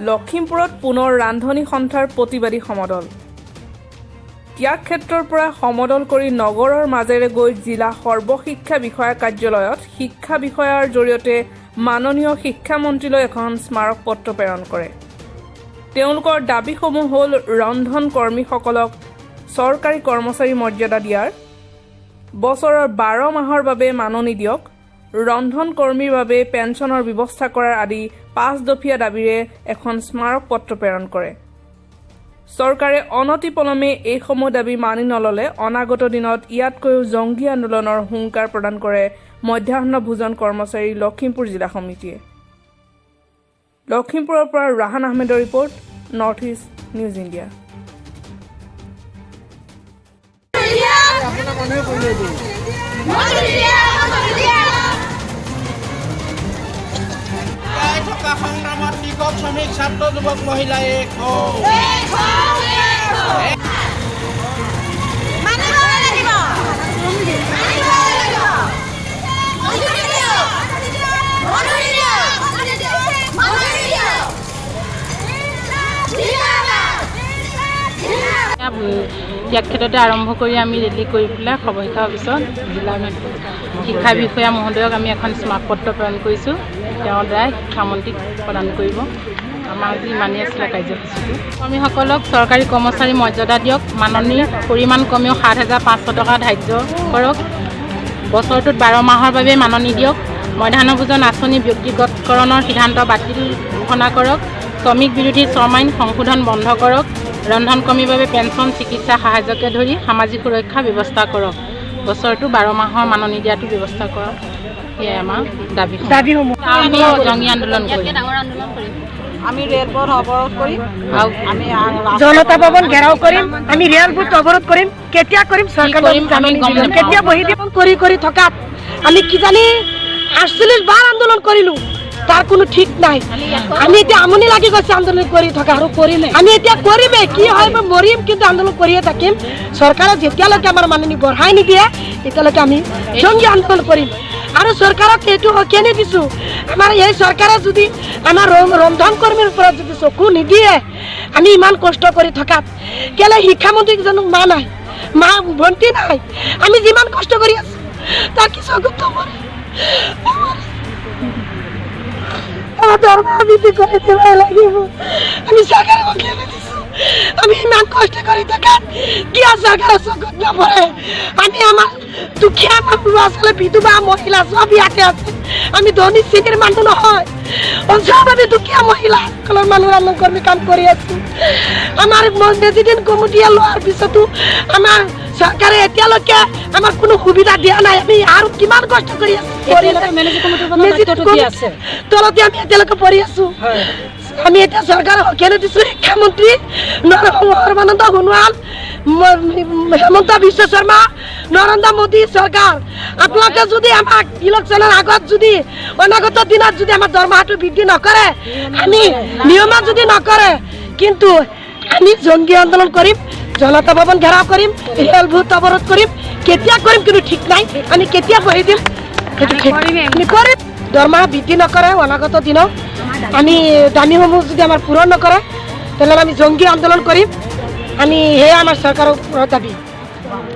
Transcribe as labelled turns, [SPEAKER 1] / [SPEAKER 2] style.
[SPEAKER 1] লখিমপুৰত পুনৰ ৰান্ধনী সন্থাৰ প্ৰতিবাদী সমদল। ত্যাগ ক্ষেত্ৰৰ পৰা সমদল কৰি নগৰৰ মাজেৰে গৈ জিলা সৰ্বশিক্ষা বিষয়া কাৰ্যালয়ত শিক্ষা বিষয়াৰ জৰিয়তে মাননীয় শিক্ষামন্ত্ৰীলৈ এখন স্মাৰক পত্ৰ প্ৰেৰণ কৰে। তেওঁলোকৰ দাবীসমূহ হ'ল ৰন্ধন কৰ্মীসকলক চৰকাৰী কৰ্মচাৰী মৰ্যাদা দিয়াৰ, বছৰৰ 12 মাহৰ বাবে মাননি দিয়ক, ৰন্ধন কৰ্মীৰ বাবে পেঞ্চনৰ ব্যৱস্থা কৰাৰ আদি 5 দফীয়া দাবীৰে এখন স্মাৰক পত্ৰ প্ৰেৰণ কৰে। চৰকাৰে অনতিপলমে এইসমূহ দাবী মানি নল'লে অনাগত দিনত ইয়াতকৈও জংগী আন্দোলনৰ হুংকাৰ প্ৰদান কৰে মধ্যাহ্ন ভোজন কৰ্মচাৰী লখিমপুৰ জিলা সমিতিয়ে। লখিমপুৰৰ পৰা ৰাহান আহমেদৰ report, north east news India.
[SPEAKER 2] সংগ্ৰামত কৃষক শ্ৰমিক ছাত্ৰ যুৱক মহিলা
[SPEAKER 3] ত্যাগ ক্ষেত্ৰতে আৰম্ভ কৰি আমি ৰেলী কৰি পেলাই সৰ্বশিক্ষা অফিচত জিলা শিক্ষা বিষয়া মহোদয়ক আমি এখন স্মাৰক পত্ৰ প্ৰেৰণ কৰিছোঁ। তেওঁৰ দ্বাৰাই শিক্ষামন্ত্ৰীক প্ৰদান কৰিব। আমাৰ আজি ইমানেই আছিলে কাৰ্যসূচীটো। কৰ্মীসকলক চৰকাৰী কৰ্মচাৰী মৰ্যাদা দিয়ক, মাননিৰ পৰিমাণ কমেও 7,500 টকা ধাৰ্য কৰক, বছৰটোত 12 মাহৰ বাবে মাননি দিয়ক, মধ্যাহ্ন ভোজন আঁচনি ব্যক্তিগতকৰণৰ সিদ্ধান্ত বাতিল ঘোষণা কৰক, শ্ৰমিক বিৰোধী শ্ৰম আইন সংশোধন বন্ধ কৰক, ৰন্ধন কৰ্মীৰ বাবে পেঞ্চন চিকিৎসা সাহায্যকে ধৰি সামাজিক সুৰক্ষা ব্যৱস্থা কৰক, বছৰটো 12 মাহৰ মাননি দিয়াটো ব্যৱস্থা কৰক। সেয়াই আমাৰ দাবীসমূহ। আমি জংগী আন্দোলন কৰিম,
[SPEAKER 4] আমি ৰেলপথ অৱৰোধ কৰিম,
[SPEAKER 3] আমি
[SPEAKER 4] জনতা ভৱন ঘেৰাও কৰিম, আমি ৰেলপথ অৱৰোধ কৰিম। কেতিয়া কৰিম চৰকাৰ কেতিয়া বহি দিব কৰি থকা আমি কিজানি 48 বাৰ আন্দোলন কৰিলো, তাৰ কোনো ঠিক নাই। আমি এতিয়া আমনি লাগি গৈছে আন্দোলন কৰি থকা, আৰু কৰিমে আমি এতিয়া কৰিমে, কি হয় মৰিম কিন্তু আন্দোলন কৰিয়ে থাকিম। চৰকাৰে যেতিয়ালৈকে আমাৰ মাননি বঢ়াই নিদিয়ে তেতিয়ালৈকে আমি জংগী আন্দোলন কৰিম। আৰু চৰকাৰক এইটো কেনে দিছো, আমাৰ এই চৰকাৰে যদি আমাৰ ৰন্ধন কৰ্মীৰ ওপৰত যদি চকু নিদিয়ে, আমি ইমান কষ্ট কৰি থকাত কেলে শিক্ষামন্ত্ৰীক জানো মা নাই, মা ভণ্টি নাই, আমি যিমান কষ্ট কৰি আছো তাৰ কি চকুত নপৰে? আমি চৰকাৰক কেনে দিছো, আমি ইমান কষ্ট কৰি থকাত কিয় চৰকাৰৰ চকুত নপৰে? আমি আমাৰ দুখীয়া ল'ৰা ছোৱালী, বিধৱা মহিলা সব ইয়াতে আছে। আমি ধনী শ্ৰেণীৰ মানুহ নহয়, সব আমি দুখীয়া মহিলা সকলৰ মানুহ ৰন্ধন কৰ্মী কাম কৰি আছো। আমাৰ প্ৰেচিডেণ্ট কমিটিয়ে লোৱাৰ পিছতো আমাৰ চৰকাৰে এতিয়ালৈকে আমাৰ কোনো সুবিধা দিয়া নাই। আমি আৰু কিমান কষ্ট কৰি আছো, তলতে আমি এতিয়ালৈকে পঢ়ি আছো। আমি এতিয়া চৰকাৰক কেনে দিছো, শিক্ষামন্ত্ৰী সৰ্বানন্দ সোণোৱাল, হেমন্ত বিশ্ব শৰ্মা, নৰেন্দ্ৰ মোদী চৰকাৰ, আপোনালোকে যদি আমাক ইলেকশ্যনৰ আগত যদি অনাগত দিনত যদি আমাৰ দৰমহাটো বৃদ্ধি নকৰে, আমি নিয়মত যদি নকৰে, কিন্তু আমি জংগী আন্দোলন কৰিম, জনতা ভৱন ঘেৰাও কৰিম, ৰেলপথ অৱৰোধ কৰিম। কেতিয়া কৰিম কিন্তু ঠিক নাই, আমি কেতিয়া কৰি দিম আমি কৰিম। দৰমহা বৃদ্ধি নকৰে অনাগত দিনত, আমি দামীসমূহ যদি আমাৰ পূৰণ নকৰে, তেনেহ'লে আমি জংগী আন্দোলন কৰিম। আমি সেয়া আমাৰ চৰকাৰৰ দাবী।